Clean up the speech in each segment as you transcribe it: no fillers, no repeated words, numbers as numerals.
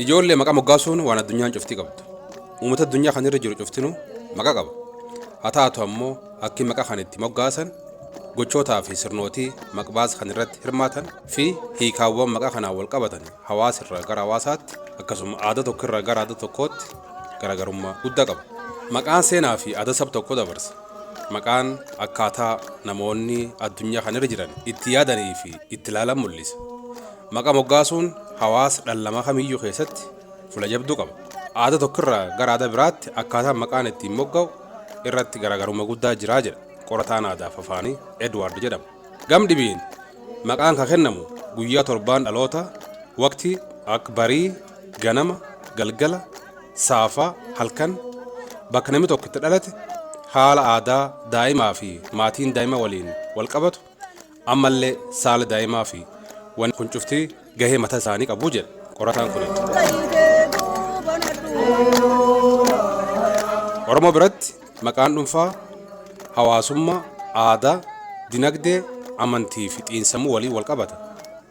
ijoollee maqaa moggaasuun waan addunyaan cuftii qabdu. Uummata addunyaa kan irra jiru cuftinu maqaa qaba. Haa taatu ammoo akki maqaa kan itti moggaasan gochootaa fi sirnootii maqbaas kan irratti hirmaatan fi hiikaawwan maqaa kanaan wal qabatan hawaasirraa gara hawaasaatti akkasuma aadaa tokkorraa gara aadaa tokkootti garaagarummaa guddaa qaba. Maqaan seenaa fi aadaa saba tokkoo dabarsa. Maqaan akkaataa namoonni addunyaa kan irra jiran itti yaadanii fi itti ilaalan mul'isa. Maqaa moggaasuun hawaasa dhallamaa kamiyyuu keessatti fuula jabduu qaba. Aadaa tokkorraa gara aadaa biraatti akkaataan maqaan ittiin mogga'u irratti garaagarummaa guddaa jiraa jedha qorataan aadaa fi afaanii Edward jedhama. Gam dhibiin maqaan kan kennamu guyyaa torbaan dhaloota waqtii akka barii, ganama, galgala, saafaa, halkan bakka namni tokko itti dhalate haala aadaa daa'imaa fi maatiin daa'ima waliin wal qabatu ammallee saala daa'imaa fi waan kun cuftii gahee mataa isaanii qabu jedha qorataan kun. Oromoo biratti maqaan dhuunfaa hawaasummaa, aadaa, dinagdee, amantii fi xiinsammuu waliin wal qabata.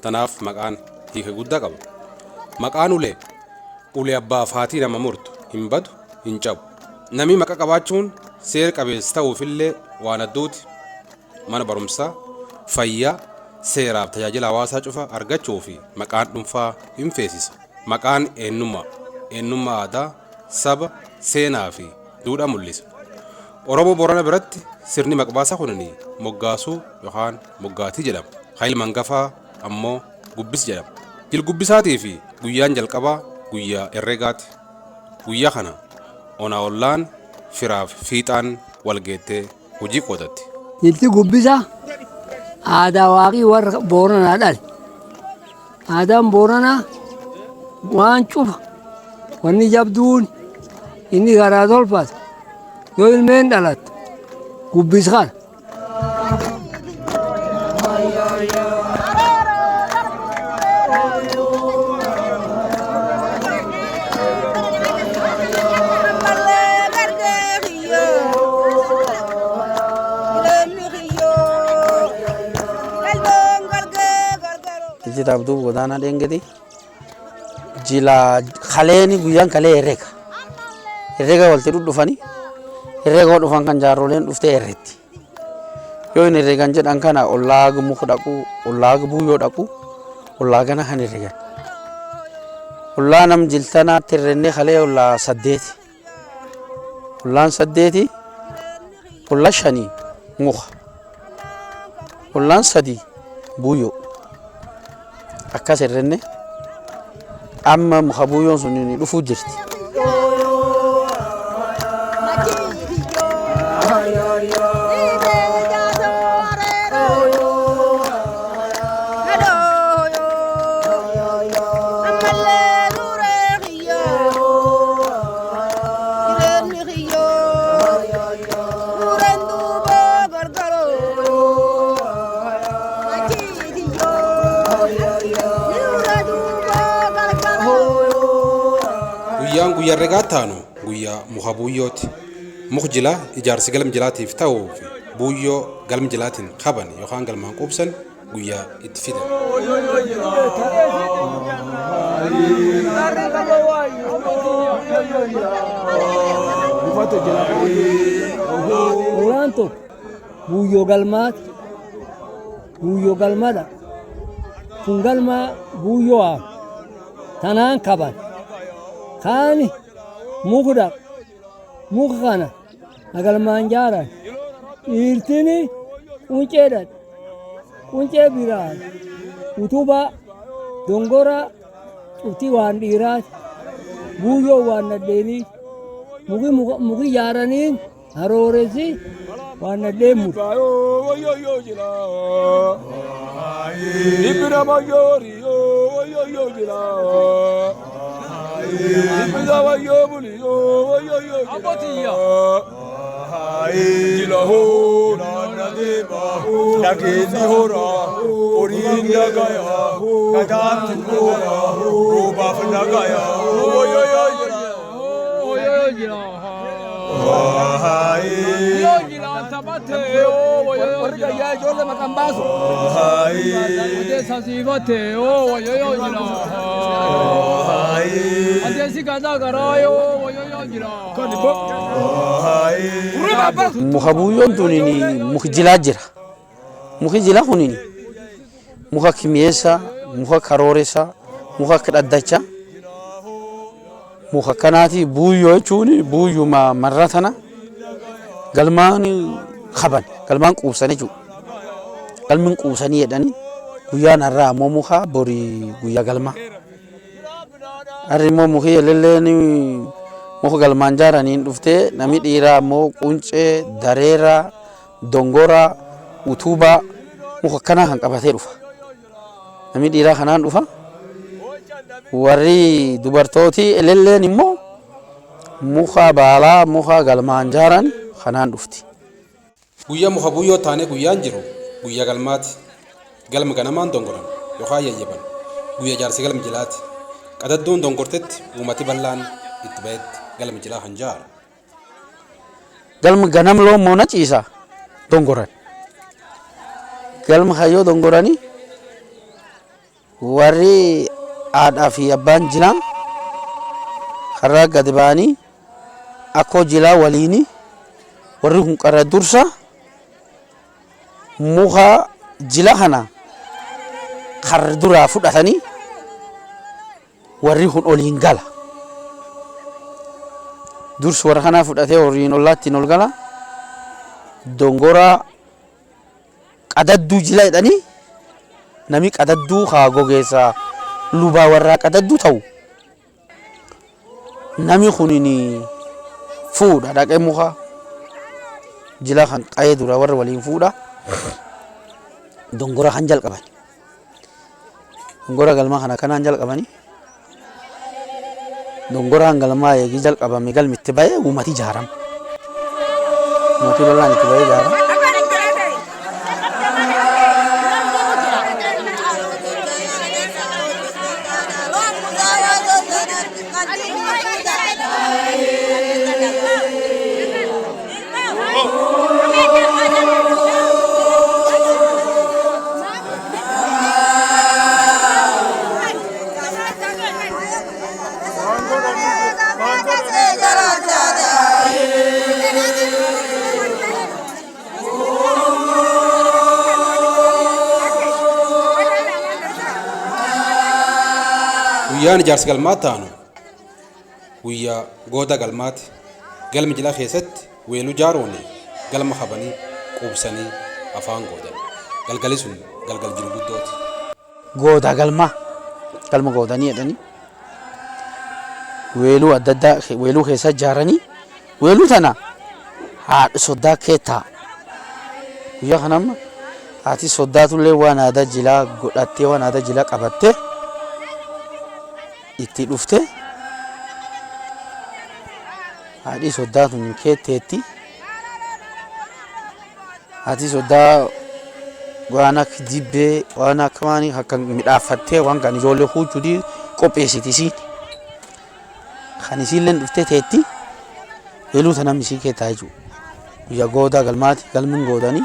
Tanaaf maqaan hiika guddaa qaba. Maqaan ulee abbaa fi haatii nama murtu hin badu hin cabu. Namni maqaa qabaachuun seera qabeessa ta'uufillee waan adduuti. Mana barumsaa, fayyaa, seeraaf tajaajila hawaasaa cufa argachuu fi maqaan dhuunfaa hin feesisa. Maqaan eenyummaa aadaa, saba, seenaa fi duudhaa mul'isa. Oromoo Boorana biratti sirni maqbaasaa kunii moggaasuu yookaan moggaatii jedhama. Hayil mangafaa ammoo gubbis jedhama. Jilgubbisaatii fi guyyaan jalqabaa guyyaa herreegaati. Guyyaa kana onaa ollaan firaaf fiixaan walgeettee hojii qoodatti. Jilti gubbisaa aadaa waaqii warra Booranaa dhale. Aadaan Booranaa waan cufa wanni jabduun inni garaa tolfata yoo ilmeen dhalattu gubbis kana. Jita abduu godaanaa dheengeti jila kaleeni guyyaan kalee herrega walti dhufanii herrega dhufan kan jaarroleen dhuftee herretti yoo hin herregan jedhan kana ollaa muka dhaqu ollaa buuyoo dhaqu ollaa gana kan herregan ollaa nam jiltanaatti herrenne kalee ollaa saddeeti ollaan saddeeti ollaa shanii muka ollaan sadii buuyoo akkas herrenne amma muka buuyoon sun dhufuu jirti. Guyyaa herregaa taanu guyyaa muka buuyyooti. Muka jilaa ijaarsi galma jilaatiif ta'uu fi buuyyoo galma jilaatiin qaban yookaan galmaan qubsan guyyaa itti fidan. Waan tokko buuyyoo galmaati. Buuyyoo galmaadha. Kun galmaa buuyyoo haa tanaan qaban. Kaani muka kana nagalmaan jaaran dhiirtini qunceedhaan quncee biraan utuba dongora cuftii waan dhiiraati buuyyoo waan nadheenii muki yaaraniin harooressi waan nadheen muru. Nageeni hora, oriin nagaya, kadaan hora, roobaaf nagaya. Muka buuyyoon tunini muki jilaa jira. Muki jilaa kunini muka kimiyeessa, muka karooressa, muka kidhaddacha. Muka kanaati buuyyoo jechuun buuyyuma marra tana galmaan qaban galmaan quubsanii jechuudha. Galmi quubsanii jedhanii guyyaan har'aa ammoo muka borii guyyaa galmaa. Harri immoo muki elelleen muka galmaan jaaraniin dhuftee namni dhiiraa ammoo quncee, dareeraa, dongoraa, utubaa muka kanaa kan qabatee dhufa. Namni dhiiraa kanaan dhufa. Warri dubartooti elelleen immoo muka baalaa muka galmaan jaaran kanaan dhufti. Guyyaa muka buuyyoo taanee guyyaan jiru guyyaa galmaati. Galma ganamaan dongoran yookaan yayyaban. Guyyaa jaarsi galma jilaati. Qadadduun dongortetti uummati bal'aan itti ba'etti galma jilaa kan jaaru. Galma ganam loon moona ciisa dongoran. Galma hayyoo dongoranii warri haadhaa fi abbaan jilaa karaa gadi ba'anii akkoo jilaa waliini warri kun qarra dursa muka jila kana karra duraa fudhatanii warri kun oliin gala. Dursi warra kanaa fudhatee horiin ollaattiin ol gala. Dongoraa qadadduu jila jedhanii nami qadadduu haa gogeessaa lubaa warraa qadadduu ta'u nami kunini fuudha dhaqee muka jila kan qayee dura warra waliin fuudha dongora kan jalqaban dongora galmaa kana kanaan jalqabanii dongora galmaa eegi jalqabame galmitti ba'ee uummati ijaaram uummati bal'aan itti ba'ee ijaaram. Guyyaan ijaarsa galmaa taanu guyyaa gooda galmaati. Galmi jilaa keessatti weeluu jaaroonni galma qabanii quubsanii afaan goodan. Galgali sun galgal jiru guddooti. Gooda galmaa galma goodanii jedhanii weeluu adda addaa weeluu keessa ijaaranii weeluu tana haadha soddaa keettaa guyyaa kanamma haati soddaatullee waan aadaa jilaa godhattee waan aadaa jilaa qabattee itti dhufte haadhi soddaa tun keetteetti haati soddaa waan akka dibbee waan akka maanii akka midhaaffattee waan kan ijoollee huccuutii qopheessiti isiin kan isiillee dhuftee teetti weeluu tana misii keettaa jechuudha guyyaa goodaa galmaati galmin goodanii.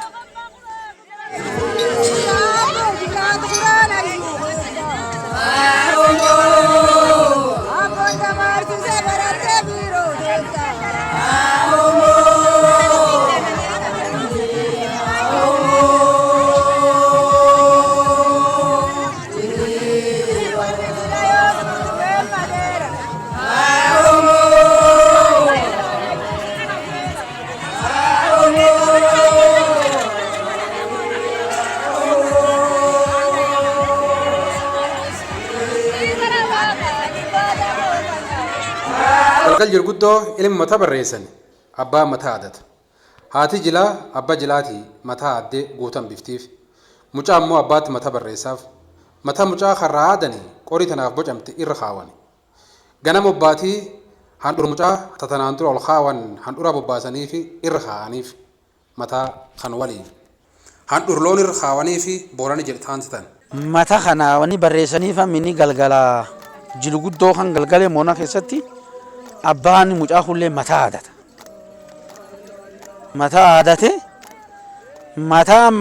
Oh, galgal jirguddoo ilmi mataa barreessan abbaa mataa aadata. Haati jilaa abbaa jilaatii mataa addee guutan biftiif. Mucaa ammoo abbaatti mataa barreessaaf. Mataa mucaa karraa aadanii qorii tanaaf bocamte irra kaawani. Ganama obbaatii handhura mucaa tatanaan dura ol kaawan handhura bobbaasanii fi irra kaa'aniif mataa kan waliin. Handhur loon irra kaawanii fi booranii jedhaan sitan. Mataa kana wanni barreessanii famini galgala jilguddoo kan galgalee moona keessatti abbaan mucaa hullee mataa aadata. Mataa aadate mataa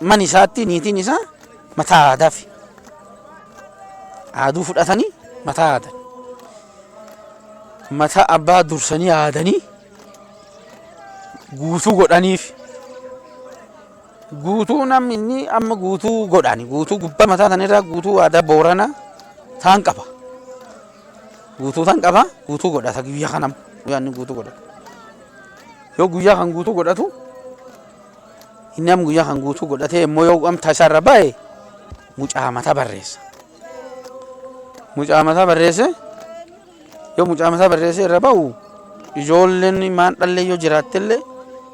man isaatti niitiin isaa mataa aadaafi. Aaduu fudhatanii mataa aadan. Mataa abbaa dursanii aadanii guutuu godhaniif. Guutuu namni inni amma guutuu godhani. Guutuu gubbaa mataa tanirraa guutuu aadaa Booranaa taan qaba. Guutuu tan qaba guutuu godhata guyyaa kanam guyyaanni guutuu godhata. Yoo guyyaa kan guutuu godhatu inni am guyyaa kan guutuu godhatee immoo yoo amta isaarra bahe mucaa mataa barreessa. Mucaa mataa barreesse yoo mucaa mataa barreesse irra bahu ijoolleen maan dhallee yoo jiraattellee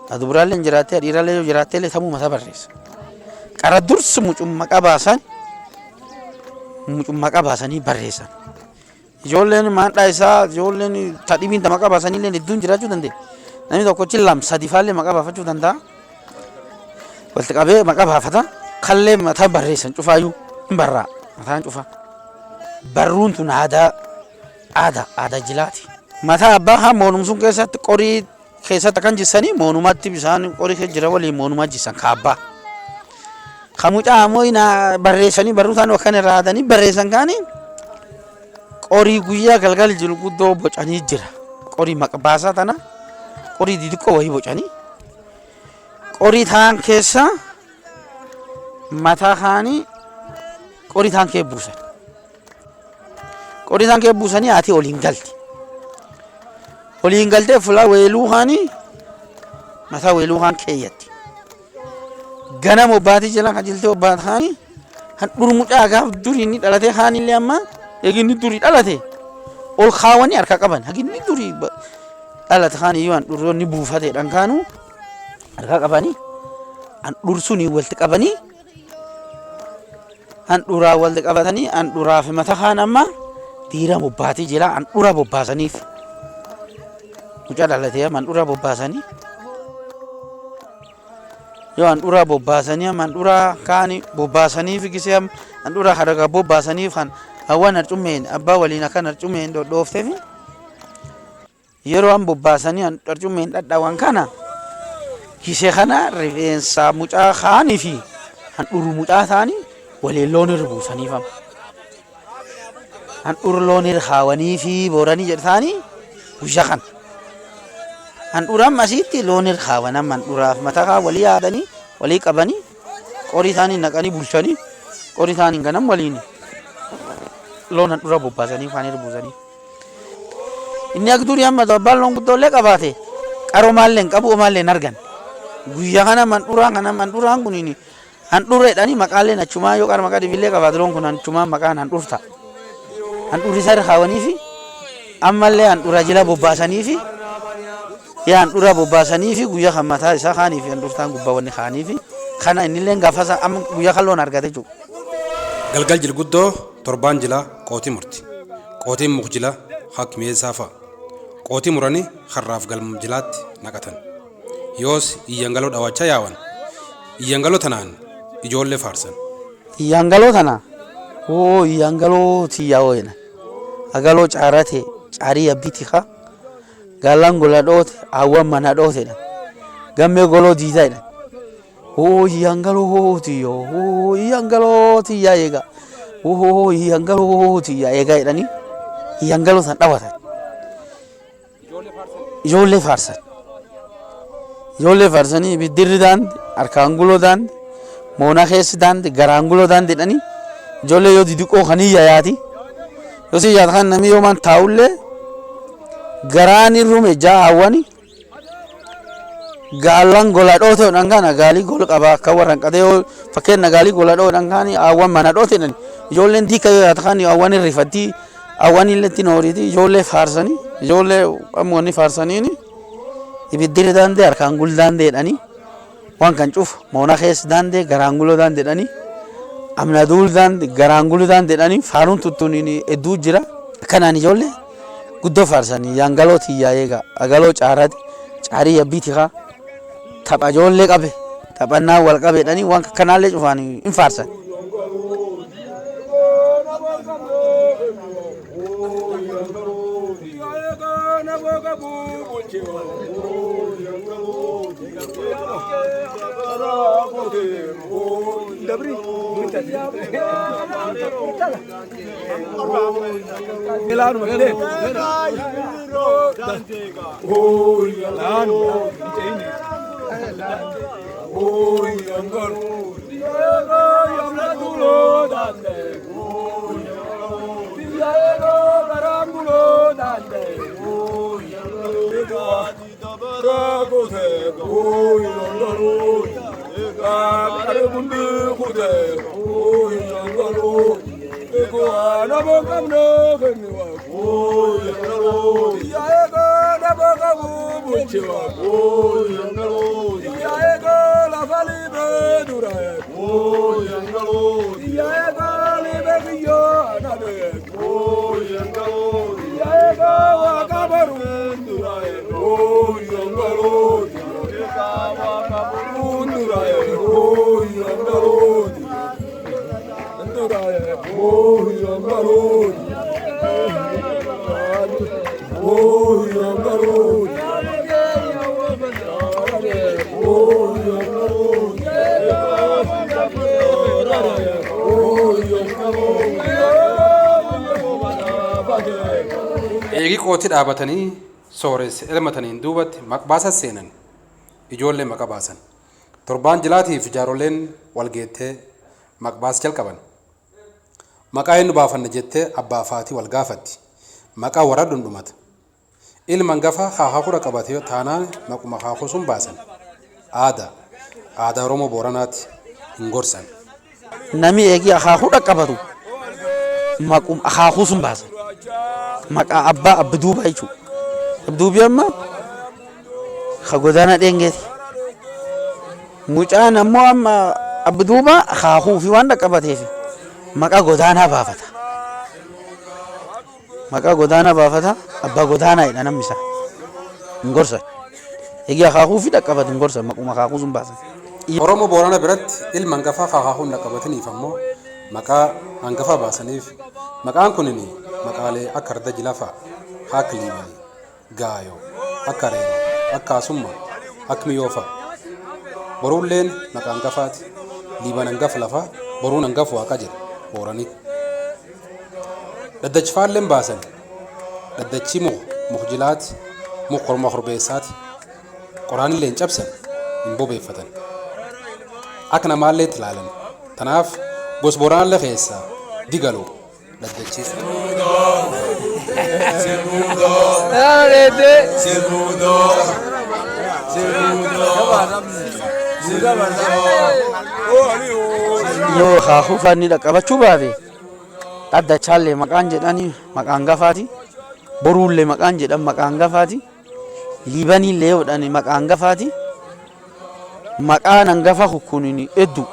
adubraalleen jiraattee dhiiraallee yoo jiraattellee tamuu mataa barreessa. Qara dursi mucummaa qabaasanii barreessan. Ijoolleen maandhaa isaa ijoolleen tadhibiin maqaa baasanii hedduun jiraachuu dandeenya. Namni tokkochi sadi faallee maqaa baafachuu danda'a. Walitti qabee maqaa baafata. Kallee mataa barreessan cufaayyuu hin barraa. Mataan cufa. Barruun tun aadaa jilaati. Mataa abbaa haa moonum sun keessatti qorii keessatti kan jissanii moonumatti bisaan qorii keessa jira waliin moonumaa jissan kaabbaa. Kamucaa ammoo barreessanii barruu taanuu akkan irraa aadanii barreessan kaanii qorii guyyaa galgal jilguddoo bocanii jira. Qorii maqbaasaa tana qorii didiqqoo wayii bocanii qorii taan keessa mataa kaanii qorii taan kee buusan. Qorii taan kee buusanii haati oliin galti. Oliin galtee fulaa weeluu kaanii mataa weeluu kaan keeyyatti. Ganama obbaatii jala kan jiltee obbaata kaanii handhur mucaa gaaf durii inni dhalatee kaanillee amma eeginni durii dhalate ol kaawanii harka qaban haginni durii dhalate kaaniyyuu handhuroonni buufateedhaan kaanuu harka qabanii handhur sunii walitti qabanii handhuraa walitti qabatanii handhuraa fi mataa kaan amma dhiira bobbaatii jala handhura bobbaasaniif mucaa dhalatee handhura bobbaasanii yoo handhura bobbaasanii handhura kaanii bobbaasaniif gisee handhura hadaga bobbaasaniif kan awwan harcumeen abbaa waliin akkan harcumeen dhodhoofteef yeroo an bobbaasanii harcumeen dhadhawan kana gisee kana rifeensa mucaa kaanii fi handhuru mucaa taanii waliin loon irra buusaniifam. Handhur loon irra kaawanii fi booranii jedhanii guyyaa kana. Handhuram asitti loon irra kaawanan handhuraaf mataa walii yaadanii walii qabanii qorii isaanii naqanii bulchanii qorii isaanii ganam waliin loon handhura bobbaasanii faan irra buusanii. Inni akka durii amma abbaan loon guddoolee qabaate qaroo maallee qabu maallee argan. Guyyaa kana handhuraan kuniin handhureedhanii maqaaleen achumaa yoo qarma qadibillee qabaate loon kun achumaa maqaan handhurta. Handhurri isaa irra kaawanii fi ammallee handhura jila bobbaasanii fi handhura bobbaasanii fi guyyaa kan mataa isaa kaanii fi handhurtaan gubbaa wanni kaanii fi kana innillee gaafasa amma guyyaa kan loon argate jiru. Galgal jilguddoo torbaan jila qootii murti. Qootiin muk jila hakmeessaa fa'a. Qootii muranii harraaf galma jilaatti naqatan. Yoos iyyangaloo dhawachaa yaawan. Iyyangaloo tanaan ijoollee faarsan. Iyyangaloo tana iyyangaloo tiyyaa jedhan. Agaloo caarate caarii abbiiti haa. Galan gola dhoote awwan mana dhooteedha. Gammee goloo diidaa jedhan. Iyyangaloo tiyyoo iyyangaloo tiyyaa eegaa. Iyyangaloo tiyyaa eegaa jedhanii iyyangaloo san dhawatan. Ijoollee faarsan. Ijoollee faarsanii biddirri daandi harkaan guloo daandi moona keessi daandi garaan guloo daandi jedhanii ijoollee yoo didiqoo kan iyyayaati. Yoo si iyyaata kan namni yoomaan taa'ullee garaan irrume jaawwani gaalan gola dhoote odhan kana gaalii gola qaba akka warran qatee yoo fakkeenya gaalii gola dhoo odhan kaani awwan mana dhoote ijoolleen diika yoo yaata kan awwan irrifattii awwan illetti nooriiti ijoollee faarsanii ijoollee ammoonni faarsaniini ibiddiri daandee harkaan gul daandeedhani waan kan cufu moona keessa daandee garaan guloo daandeedhani amna duul daandee garaan guloo daandeedhani faaruun tuttuuniin hedduu jira kanaan ijoollee guddoo faarsanii yaangaloo tiyyaa eega agaloo caarati caarii yabbiiti haa tapha ijoollee qabe taphannaa wal qabeedhani waan kanaallee cufaanii hin faarsan. Eegi qooti dhaabatanii sooressa elmataniin duubatti maqbaasa seenan ijoollee maqa baasan torbaan jilaatiif jaaroleen walgeettee maqbaas jalqaban maqaa inni baafanne jettee abbaa faatii wal gaafatti maqaa warra dhundhumata ilman gafa haakura qabatee taanaan maquma haakuu sun baasan aadaa Oromoo Booranaatti hin gorsan. Nami eegi haakuu dhaqqabatu maquma haakuu sun baasan. Maqaa abbaa abduuba jechuudha. Abduubi amma godaana dheengeeti. Mucaan ammoo amma abduuba haakuu fi waan dhaqqabateef maqaa godaanaa baafata. Maqaa godaanaa baafata abbaa godaanaa jedha namni isaa. Hin gorsan. Eegi haakuu fi dhaqqabatu hin gorsan maquma haakuu sun baasan. Oromoo Boorana biratti ilma hangafaa haakuu hin dhaqqabataniif ammoo maqaa hangafaa baasaniif maqaan kunini maqaalee akka arda jilafaa akka liibanii gaayoo akka reeroo akka asummaa akka miyoofa boruulleen maqaa hangafaati liiban hangafa lafaa boruun hangafa waaqa jedha booranii daddachifaalleen baasan daddachii mukjilaati mukorma horbeessaati qoraanilleen cabsan hin bobeeffatan akka namaallee itti ilaalan tanaaf gos Booranaa keessaa digaloo daddachiisa. Yoo haakuu fanni dhaqqabachuu baate dhaddachaallee maqaan jedhanii maqaan gafaati boruullee maqaan jedhan maqaan gafaati liibaniillee yoodhani maqaan gafaati maqaan hangafa kukkunini hedduu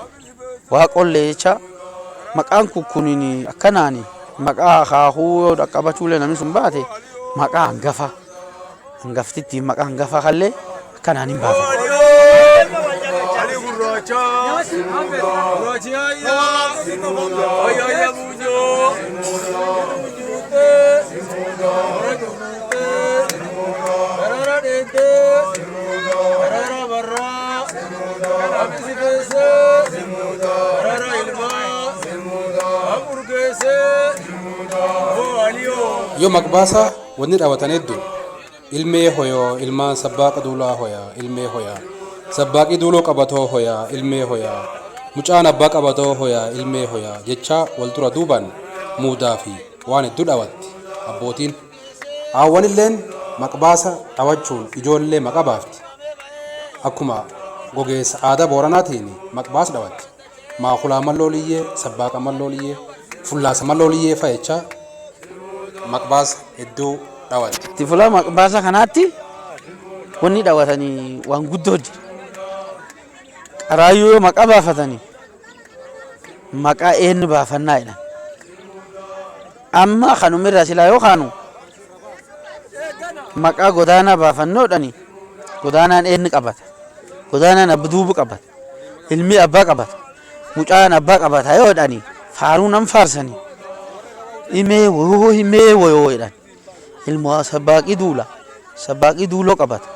waaqollee jecha maqaan kukkunini akkanaani maqaa haakuu yoo dhaqqabachuullee namni sun baate maqaa hangaftitti maqaa hangafaa kallee akkanaan hin baafatu. Yoo maqbaasa wanni dhaabatan hedduu ilmee hoyoo ilmaan sabbaaqa duulaa hoyaa ilmee hoyaa sabbaaqii duuloo qabatoo hoyaa ilmee hoyaa mucaan abbaa qabatoo hoyaa ilmee hoyaa jechaa wal dura duubaan muudaa fi waan hedduu dhaawatti abbootiin haawwanilleen maqbaasa dhaawachuun ijoollee maqa baafti akkuma gogeessa aadaa Booranaatiin maqbaasa dhaawatti maakulaa mallooliyyee sabbaaqa mallooliyyee fullaasa mallooliyyee fa'echaa maqbaasa hedduu Dhawat. Tifula maqbaasa kanaatti wanni dhawatanii waan guddoo jira. Qaraayyuu yoo maqaa baafatanii maqaa eenyu baafannaa jedhan. Amma kanumirraa silaa yoo kaanu maqaa godaanaa baafannoodhani godaanaan eenyu qabata. Godaanaan abba duubu qabata. Ilmi abbaa qabata. Mucaan abbaa qabata yoo jedhani faaruu nan faarsanii. Himee wayoo jedhan. Ilmoo sabbaaqii duula. Sabbaaqii duuloo qabata.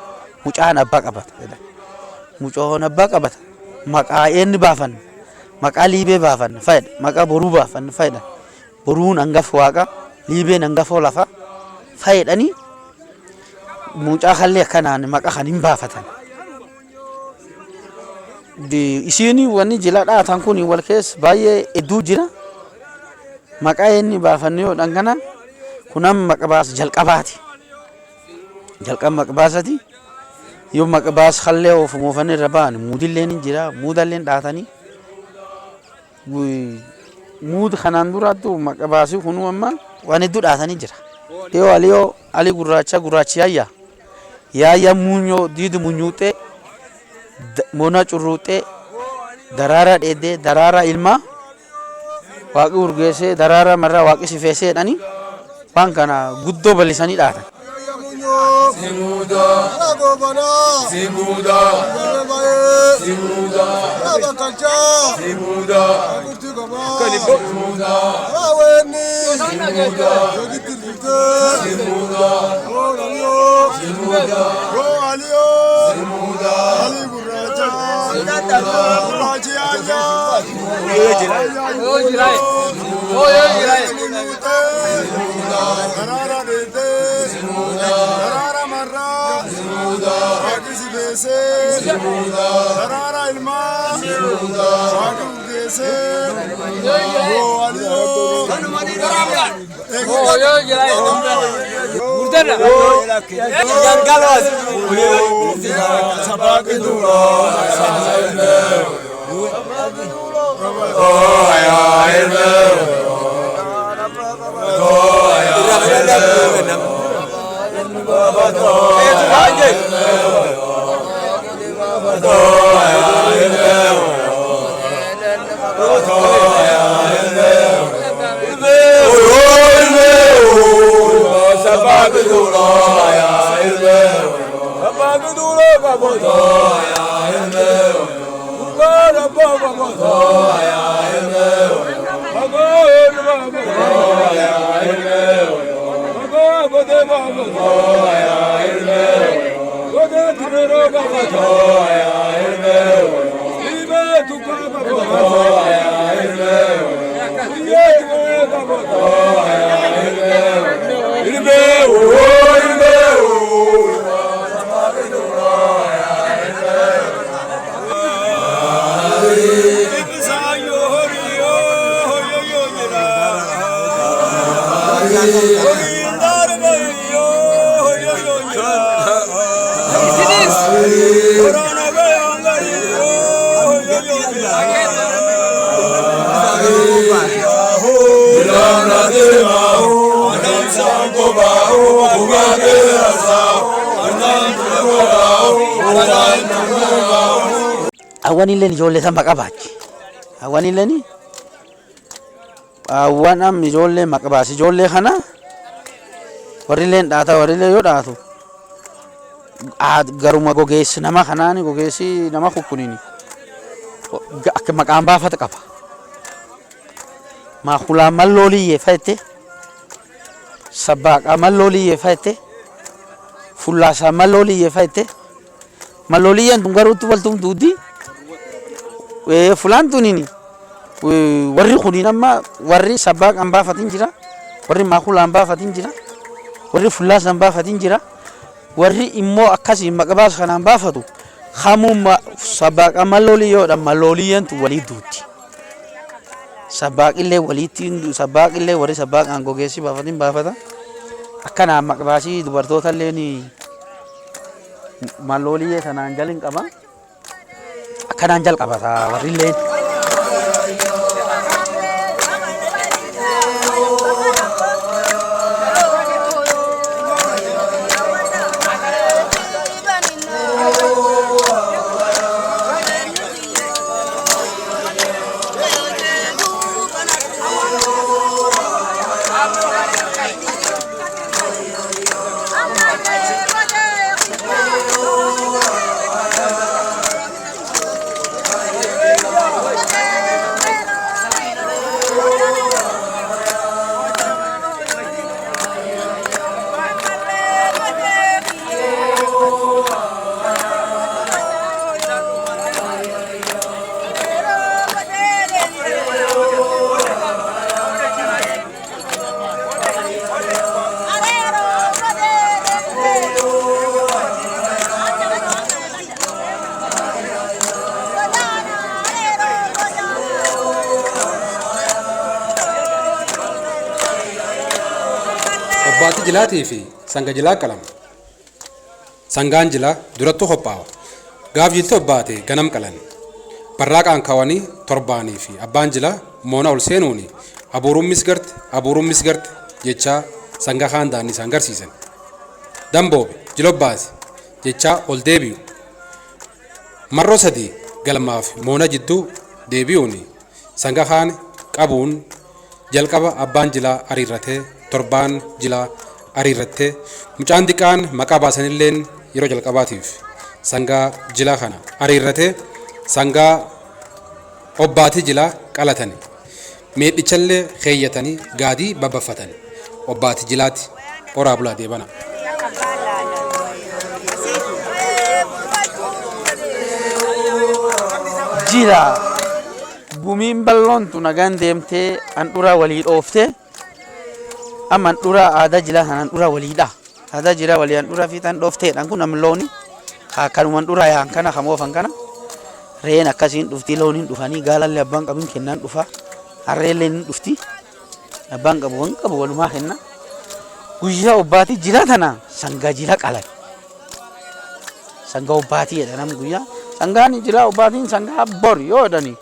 Mucaan abbaa qabata jedhan. Mucoon abbaa qabata. Maqaa eenyu baafanna. Maqaa liibee baafanna fayyada. Maqaa boruu baafanna fayyada. Boruun hangafa waaqa. Liibeen hangafa lafa fayyadanii mucaa kallee akkanaan maqaa kan hin baafatan. Isiin wanni jila dhaatan kun wal keessa baay'ee hedduu jira. Maqaa eenyu baafanne yoo dhangana kunan maqbaasa jalqabaati. Jalqaba maqbaasati yoo maqbaasa kallee oofanii irra ba'an muudillee ni jira. Muudallee dhaatanii muud kanaan duraattu maqbaasi kunu amma waan hedduu dhaatanii jira. Yoo alii gurraachi yaayya munyoo diidu munyuuxee mona curruuxee daraara dheedee daraara ilmaa waaqi urgeessee daraara marraa waaqi sifeessee jedhanii waan kana guddoo bal'isanii dhaatan. Simuda, Simuda, Simuda, Simuda, Kanibo, Simuda, Simuda, Simuda, Simuda, Awan illee ijoollee sama qabaachi. Awan illee awan am ijoollee maqbaas ijoollee kana warri illee dhaata warri illee yoo dhaatu garuma gogeessi nama kanaani gogeessi nama kukkuniini akka maqaan baafata qaba. Maakulaa malloolii yeeffate sabbaaqa malloolii yeeffate fullaasaa malloolii yeeffate malloolii yan tungaruutti waltum duudi. Fulaan tunini warri kuniin amma warri sabbaaqa baafatin jira warri maakulaan baafatin jira warri fullaasan baafatin jira warri immoo akkasii maqbaas kanaan baafatu hamuma sabbaaqa malloolii yoodha mallooliyantu walii duuti. Sabbaaqillee waliitti sabbaaqillee warri sabbaaqaan gogeessi baafatin baafata akkanaan maqbaasii dubartootaallee ni malloolii sanaan jalin qaba. Kanaan jalqabata warri illee. jilaatii fi sanga jilaa qalama. Sangaan jilaa durattuu hophaawa. Gaaf jiltee obbaate ganam qalan. Barraaqaan kawanii torbaanii fi abbaan jilaa moona ol seenuuni abuuruun misgarte jechaa sanga kaan daanni isaan garsiisan. Damboobe jilobbaase jechaa ol deebi'u. Marroo sadii galmaaf moona jidduu deebi'uuni sanga kaan qabuun jalqaba abbaan jilaa ariirratee torbaan jilaa ariirrattee mucaan xiqqaan maqaa baasanilleen yeroo jalqabaatiif sangaa jilaa kana ariirratee sangaa obbaatii jilaa qalatani meedhichallee keeyyatanii gaadii babbaffatani obbaatii jilaatti horaa bulaa deebana. Jila gumiin balloontu nagaan deemtee handhuraa walii dhooftee amma handhuraa aadaa jilaa kan handhuraa waliidha. Aadaa jilaa walii handhuraa fi tan dhoofteedhaan kun namni looni akkanuma handhuraa yaan kana kamoofan kana reen akkasiin dhufti looniin dhufanii gaalallee abbaan qabuun kennaan dhufa harreellee ni dhufti abbaan qabu waan qabu walumaa kenna guyyaa obbaatii jilaa tana sangaa jila qalan sangaa obbaatii jedha namni guyyaa sangaan jilaa obbaatiin sangaa bor yoo jedhani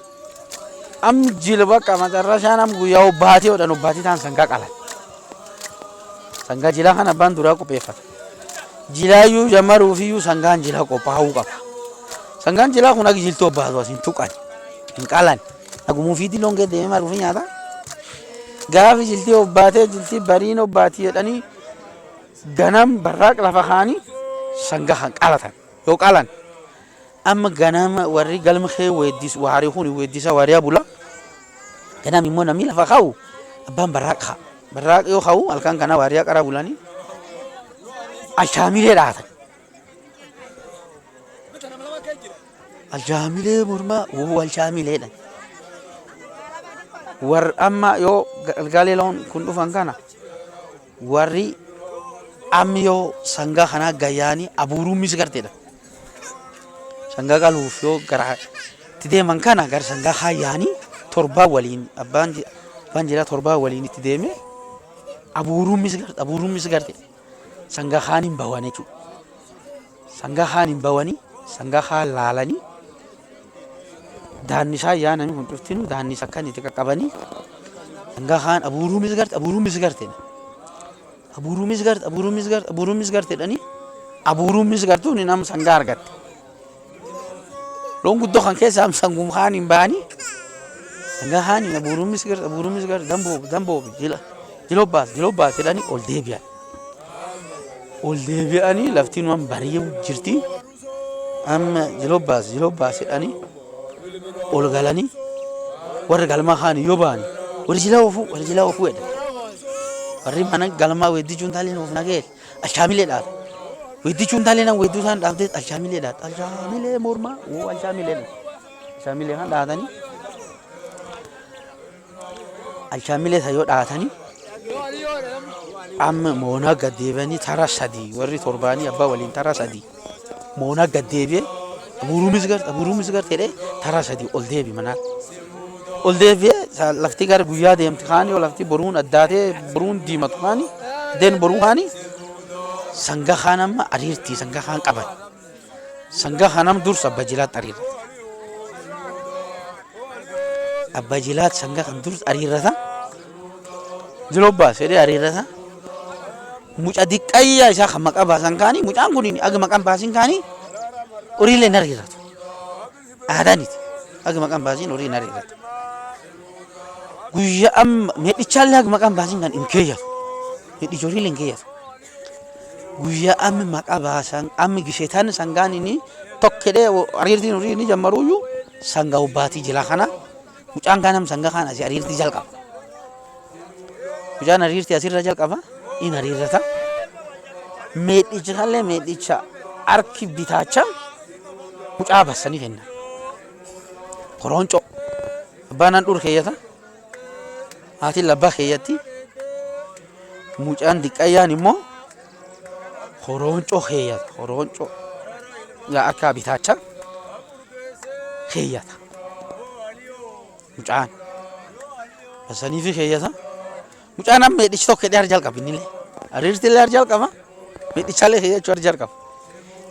am jila bakka macarrashaa nam guyyaa obbaatii jedhan obbaatii ta'an sangaa qalan sangaa jilaa kan abbaan duraa qopheeffata jilaayyuu jammaruufiyyuu sangaan jilaa qophaa'uu qaba. Sangaan jilaa kun agi jiltoo obbaatu asin tuqan hin qalan agumuu fi diloon gad deemee maruufi nyaata gaafi jiltii obbaatee jiltii bariin obbaatii jedhanii ganam barraaq lafa kaanii sangaa kan qalatan yoo qalan amma ganama warri galma kee weeddis waarii kun weeddisa waariyaa bula ganam immoo namni lafa kaa'u abbaan barraaq yoo kaa'u halkan kana waariyaa qara bulanii ashaamilee dhaatan. Aljaamilee mormaa aljaamilee dha. Warri amma yoo galgalee loon kun dhufan kana warri amma yoo sangaa kanaa gayyaanii abuuruun misgarteedha. Sangaa qaluuf yoo gara itti deeman kana gara sangaa hayyaanii torbaa waliin abbaan jilaa torbaa waliin itti deeme abuuruun misgarte sangaa kaan hin bawan jechuudha. Sangaa kaan hin bawanii sangaa kaan laalanii daanni isaa yaananii kun dhuftinu daanni isaa kan itti qaqqabanii sangaa kaan abuuruu misgarte dhani abuuruu misgartuun nama sangaa argatte loon guddoo kan keessa sangum kaan hin bahanii sangaa kaan abuuruu misgarte damboobe jilobbaas jedhanii ol deebi'anii laftiin waan bareedu jirti amma jilobbaas jedhanii ol galanii warri galmaa kaan yoo ba'anii warri jilaa ofuu jedhan warri mana galmaa weeddichuun taalee of nagee alchaamilee dhaata weeddichuun taalee nan weedduu isaan dhaaftee alchaamilee dhaata alchaamilee mormaa alchaamilee kan dhaatanii alchaamilee yoo dhaatanii amma moonaa gad deebi'anii tara sadii warri torbaanii abbaa waliin tara sadii moonaa gad deebi'ee abuuruu misgarteedhe tara sadii ol deebi manaa ol deebi'ee lafti gara guyyaa deemti kaanii lafti boruun addaatee boruun diimatu kaanii deen boruu kaanii sangaa kaan amma ariirtii sangaa kaan qaban sangaa kaan amma dursa abba jilaatti ariirrata abba jilaatti sangaa kan dursa ariirrata jilobbaas jedhee ariirrata mucaa diqqayyaa isaa kan maqaa baasan kaanii mucaan kun aga maqaan baasin kaanii horiilee hin ariirratu aadaaniti aga maqaan baasin horii hin ariirratu guyyaa amma meedhichaallee aga maqaan baasin kan hin keeyyatu meedhichi horiilee hin keeyyatu guyyaa amma maqaa baasan amma gisheetaan sangaan inni tokkedhee ariirtiin horii inni jammaruuyyuu sangaa obbaatii jila kana mucaan kanam sangaa kana asii ariirtii jalqaba mucaan ariirtii asirra jalqaba in ariirrata meedhicha kallee meedhicha harki bitaacha mucaa bassanii kenna koronco abbaan handhuur keeyyata haatiin labbaa keeyyatti mucaan diqqayyaan immoo koronco keeyyata koronco akka bitaacha keeyyata mucaan bassanii fi keeyyata mucaan amma meedhichi tokko dheer jalqabinillee Ariirti illee arjal qaba. Miidhichaalee jechuun arjal qaba.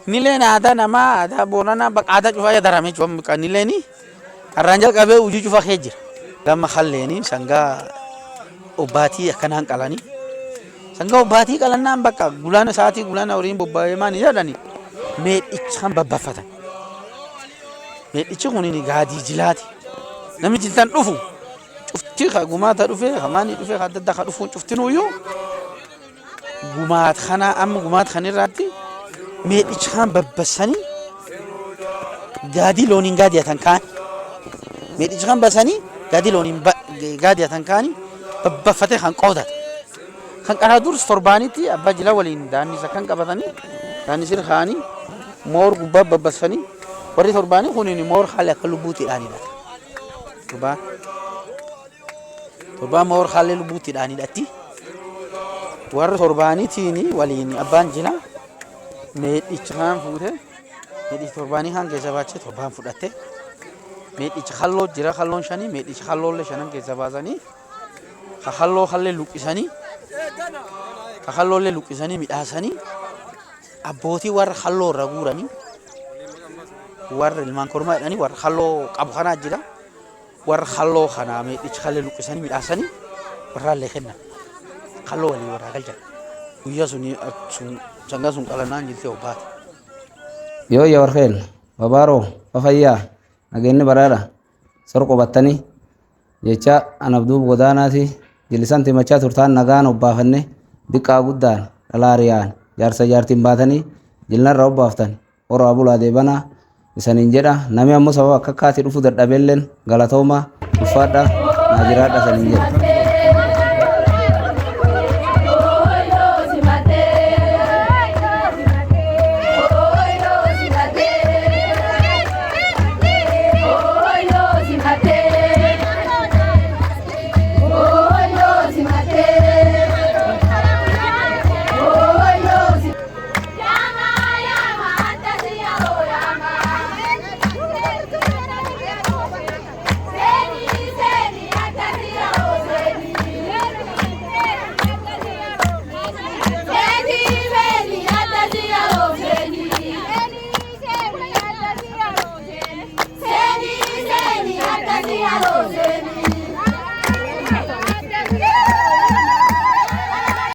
Nileen aadaa namaa aadaa boonanaa bakka aadaa cufaa yaadaramee cufa nileeni arraan jalqabee hojii cufaa kee jira. Gama halleeni sangaa obbaatii akkanaan qalanii. Sangaa obbaatii qalannaan bakka gulaana sa'aatii gulaana horiin bobba'ee maani jedhani meedhichaan babbaffatan. Meedhichi kuniin gaadii jilaati. Namni jiltaan dhufu cufti gumaata dhufee hamaanii dhufee adda addaa ka dhufuun cuftinuyyuu gumaata kana amma gumaata kanirraatti meedhichaan babbassanii gaadii looniin gaadiyatan kaan meedhichaan bassanii gaadii looniin gaadiyatan kaanii babbaffatee kan qoodata. Kan qaraa durus torbaanitti abbaa jila waliin daannisa kan qabatanii daannisir kaanii moor gubbaa babbassanii warri torbaanii kuniin moor haala akka lubbuutiidhaanidha. Torbaan moor haala lubbuutiidhaanidhatti. Warri torbaaniitiin waliin abbaan jila meedhichaan fuutee meedhichi torbaanii kan keessa baachee torbaan fudhatte meedhichi halloo jira halloon shanii meedhichi halloollee shanan keessa baasanii ka halloo hallee luqqisanii ka halloollee luqqisanii midhaasanii abbootii warra halloo irra guuranii warra ilmaan kormaa jedhanii warra halloo qabu kanaa jira warra halloo kanaa meedhichi hallee luqqisanii midhaasanii warraallee kennan halloo walii warraa galchan guyyaa suni sangaa sun qalanaan jirti obbaati. Yoo yaa warqeen babaaroo fafayyaa nageenni baraadha sor qubattanii jecha anabduub godaanaati jilisan timachaa turtaan nagaan obbaafanne diqqaa guddaan dhalaariyaan jaarsa jaartiin baatanii jilnarra obbaaftan horaa bulaa deebanaa isaniin jedha namni ammoo sababa akka akkaati dhufu dadhabeelleen galatooma uffaadha naajiraadha saniin jedha.